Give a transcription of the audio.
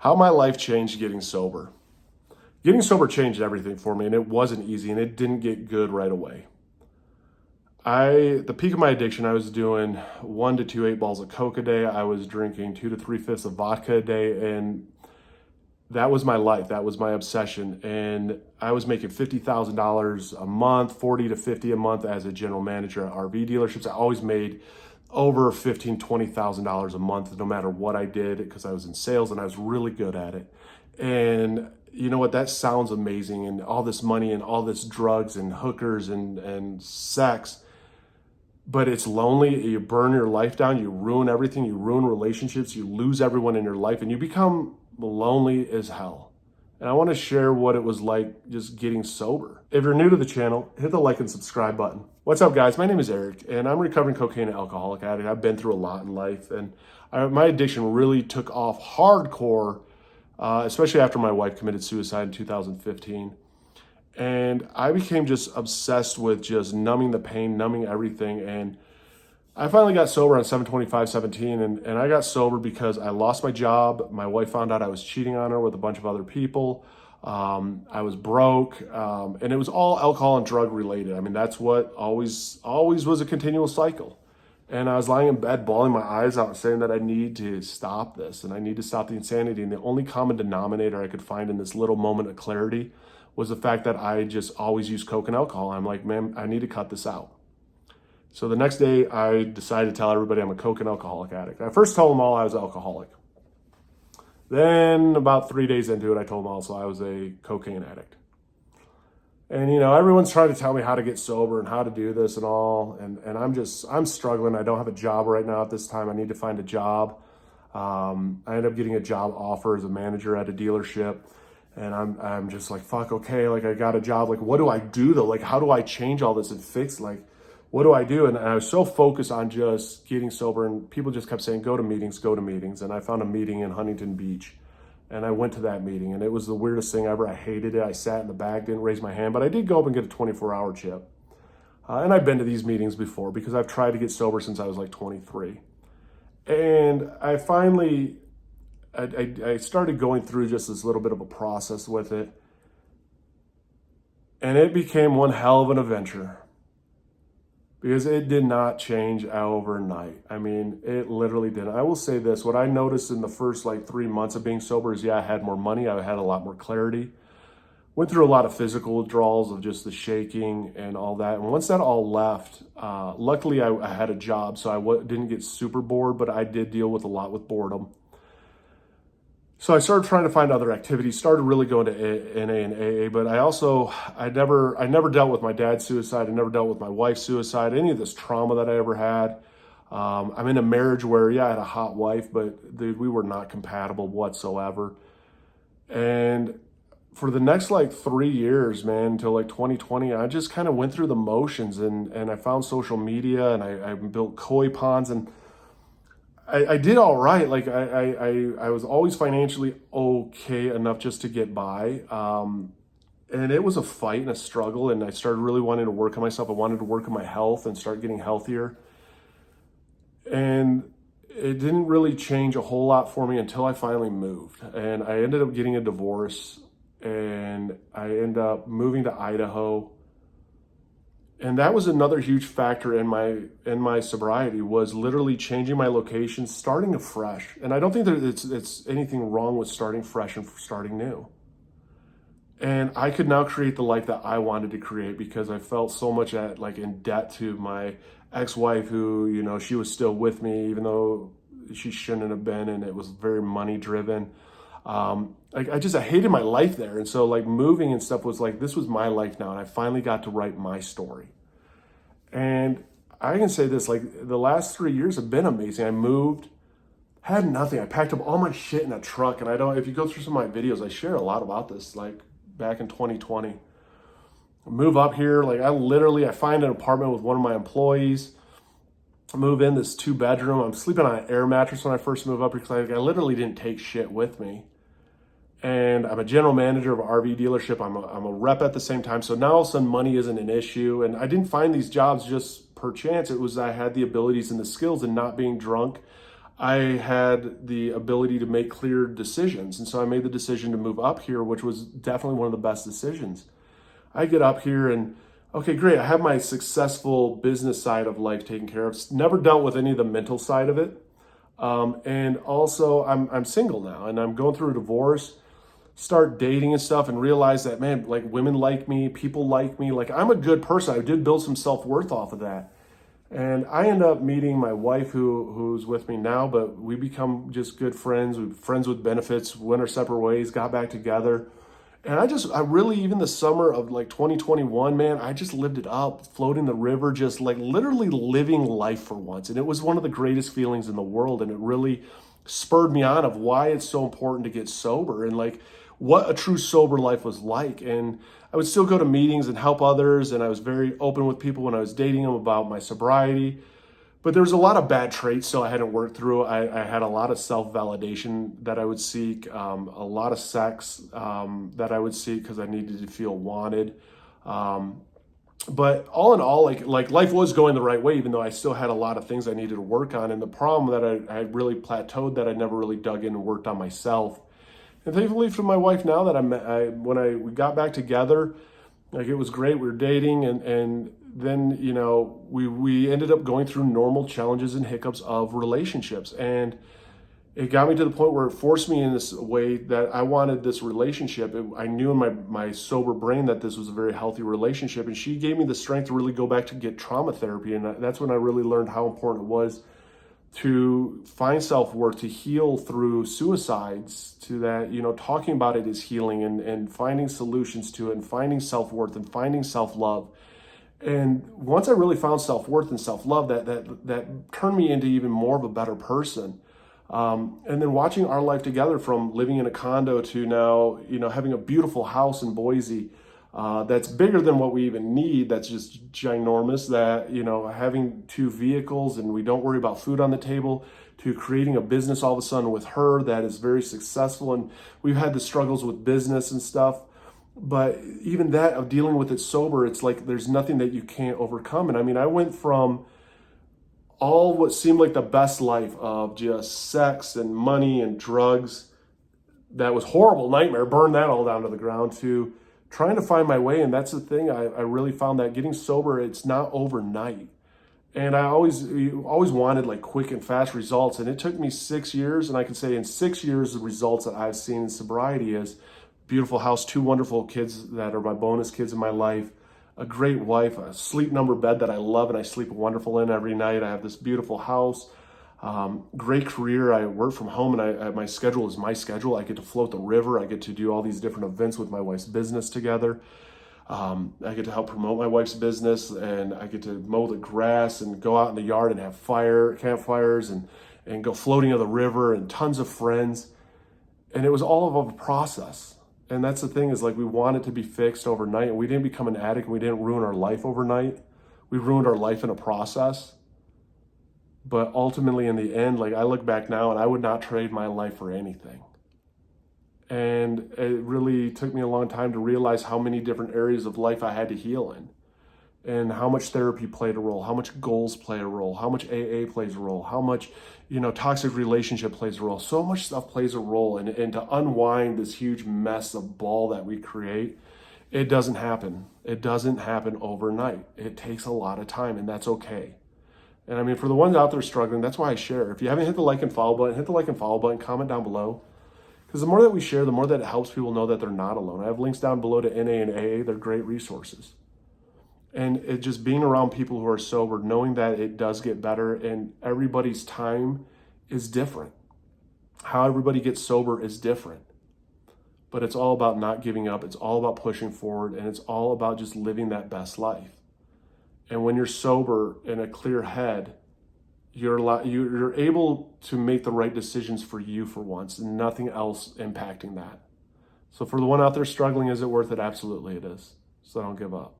How my life changed getting sober. Getting sober changed everything for me, and it wasn't easy, and it didn't get good right away. The peak of my addiction, I was doing 1 to 2 8-balls of Coke a day. I was drinking 2 to 3/5 of vodka a day, and that was my life. That was my obsession. And I was making $50,000 a month, 40 to 50 a month as a general manager at RV dealerships. I always made over $15,000, $20,000 a month, no matter what I did, because I was in sales and I was really good at it. And you know what? That sounds amazing. And all this money and all this drugs and hookers and sex, but it's lonely. You burn your life down. You ruin everything. You ruin relationships. You lose everyone in your life, and you become lonely as hell. And I want to share what it was like just getting sober. If you're new to the channel, hit the like and subscribe button. What's up, guys? My name is Eric, and I'm a recovering cocaine and alcoholic addict. I've been through a lot in life, and my addiction really took off hardcore, especially after my wife committed suicide in 2015. And I became just obsessed with just numbing the pain, numbing everything. And I finally got sober on 7/25/17, and I got sober because I lost my job. My wife found out I was cheating on her with a bunch of other people. I was broke, and it was all alcohol and drug related. I mean, that's what always was a continual cycle. And I was lying in bed, bawling my eyes out, saying that I need to stop this, and I need to stop the insanity. And the only common denominator I could find in this little moment of clarity was the fact that I just always used Coke and alcohol. I'm like, man, I need to cut this out. So the next day, I decided to tell everybody I'm a Coke and alcoholic addict. I first told them all I was alcoholic. Then about 3 days into it, I told them also I was a cocaine addict. And you know, everyone's trying to tell me how to get sober and how to do this and all. And I'm struggling. I don't have a job right now at this time. I need to find a job. I ended up getting a job offer as a manager at a dealership. And I'm just like, fuck, okay, like I got a job. Like, what do I do though? Like, how do I change all this and fix, like, what do I do? And I was so focused on just getting sober, and people just kept saying, go to meetings, go to meetings. And I found a meeting in Huntington Beach, and I went to that meeting, and it was the weirdest thing ever. I hated it. I sat in the back, didn't raise my hand, but I did go up and get a 24-hour chip. And I've been to these meetings before because I've tried to get sober since I was like 23. And I finally, I started going through just this little bit of a process with it. And it became one hell of an adventure because it did not change overnight. I mean, it literally didn't. I will say this, what I noticed in the first like 3 months of being sober is, yeah, I had more money. I had a lot more clarity. Went through a lot of physical withdrawals of just the shaking and all that. And once that all left, luckily I had a job, so I didn't get super bored, but I did deal with a lot with boredom. So I started trying to find other activities, started really going to NA and AA, but I never dealt with my dad's suicide. I never dealt with my wife's suicide, any of this trauma that I ever had. I'm in a marriage where, yeah, I had a hot wife, but dude, we were not compatible whatsoever. And for the next like 3 years, man, until like 2020, I just kind of went through the motions, and I found social media, and I built koi ponds, and I did all right. Like I was always financially okay enough just to get by. And it was a fight and a struggle. And I started really wanting to work on myself. I wanted to work on my health and start getting healthier. And it didn't really change a whole lot for me until I finally moved. And I ended up getting a divorce, and I ended up moving to Idaho. And that was another huge factor in my sobriety, was literally changing my location, starting afresh. And I don't think that it's anything wrong with starting fresh and starting new. And I could now create the life that I wanted to create because I felt so much in debt to my ex-wife, who, you know, she was still with me even though she shouldn't have been, and it was very money driven. I hated my life there. And so like moving and stuff was like, this was my life now. And I finally got to write my story. And I can say this, like the last 3 years have been amazing. I moved, had nothing. I packed up all my shit in a truck. And if you go through some of my videos, I share a lot about this, like back in 2020. I move up here. Like I find an apartment with one of my employees. I move in this 2-bedroom. I'm sleeping on an air mattress when I first moved up here because I literally didn't take shit with me. And I'm a general manager of an RV dealership. I'm a rep at the same time. So now all of a sudden money isn't an issue. And I didn't find these jobs just per chance. It was I had the abilities and the skills, and not being drunk. I had the ability to make clear decisions. And so I made the decision to move up here, which was definitely one of the best decisions. I get up here and, okay, great. I have my successful business side of life taken care of. Never dealt with any of the mental side of it. And also I'm single now and I'm going through a divorce, start dating and stuff and realize that, man, like women like me, people like me, like I'm a good person. I did build some self-worth off of that. And I end up meeting my wife who's with me now, but we become just good friends. We're friends with benefits, went our separate ways, got back together. And I really, even the summer of like 2021, man, I just lived it up, floating the river, just like literally living life for once. And it was one of the greatest feelings in the world. And it really spurred me on of why it's so important to get sober and like what a true sober life was like. And I would still go to meetings and help others. And I was very open with people when I was dating them about my sobriety. But there was a lot of bad traits still I hadn't worked through. I had a lot of self-validation that I would seek, a lot of sex that I would seek because I needed to feel wanted. But all in all, like life was going the right way, even though I still had a lot of things I needed to work on. And the problem that I really plateaued that I never really dug in and worked on myself. And thankfully for my wife now that we got back together, like it was great. We were dating and then, you know, we ended up going through normal challenges and hiccups of relationships. And it got me to the point where it forced me in this way that I wanted this relationship. I knew in my sober brain that this was a very healthy relationship. And she gave me the strength to really go back to get trauma therapy. And that's when I really learned how important it was to find self-worth, to heal through suicides, to that, you know, talking about it is healing and finding solutions to it and finding self-worth and finding self-love. And once I really found self-worth and self-love, that turned me into even more of a better person. And then watching our life together from living in a condo to now, you know, having a beautiful house in Boise, that's bigger than what we even need. That's just ginormous. That, you know, having 2 vehicles and we don't worry about food on the table, to creating a business all of a sudden with her that is very successful. And we've had the struggles with business and stuff. But even that of dealing with it sober, it's like there's nothing that you can't overcome. And I mean, I went from all what seemed like the best life of just sex and money and drugs, that was horrible nightmare, burn that all down to the ground, to trying to find my way. And that's the thing, I really found that getting sober, it's not overnight. And I always wanted like quick and fast results. And it took me 6 years. And I can say in 6 years, the results that I've seen in sobriety is beautiful house, 2 wonderful kids that are my bonus kids in my life, a great wife, a sleep number bed that I love and I sleep wonderful in every night. I have this beautiful house, great career. I work from home and my schedule is my schedule. I get to float the river. I get to do all these different events with my wife's business together. I get to help promote my wife's business and I get to mow the grass and go out in the yard and have campfires and go floating on the river and tons of friends. And it was all of a process. And that's the thing, is like we want it to be fixed overnight, and we didn't become an addict and we didn't ruin our life overnight. We ruined our life in a process. But ultimately in the end, like I look back now and I would not trade my life for anything. And it really took me a long time to realize how many different areas of life I had to heal in, and how much therapy played a role, how much goals play a role, how much AA plays a role, how much, you know, toxic relationship plays a role. So much stuff plays a role. And to unwind this huge mess of ball that we create, it doesn't happen. It doesn't happen overnight. It takes a lot of time, and that's okay. And I mean, for the ones out there struggling, that's why I share. If you haven't hit the like and follow button, hit the like and follow button, comment down below. Because the more that we share, the more that it helps people know that they're not alone. I have links down below to NA and AA. They're great resources. And it just being around people who are sober, knowing that it does get better, and everybody's time is different. How everybody gets sober is different. But it's all about not giving up. It's all about pushing forward, and it's all about just living that best life. And when you're sober in a clear head, you're able to make the right decisions for you for once, and nothing else impacting that. So for the one out there struggling, is it worth it? Absolutely it is. So don't give up.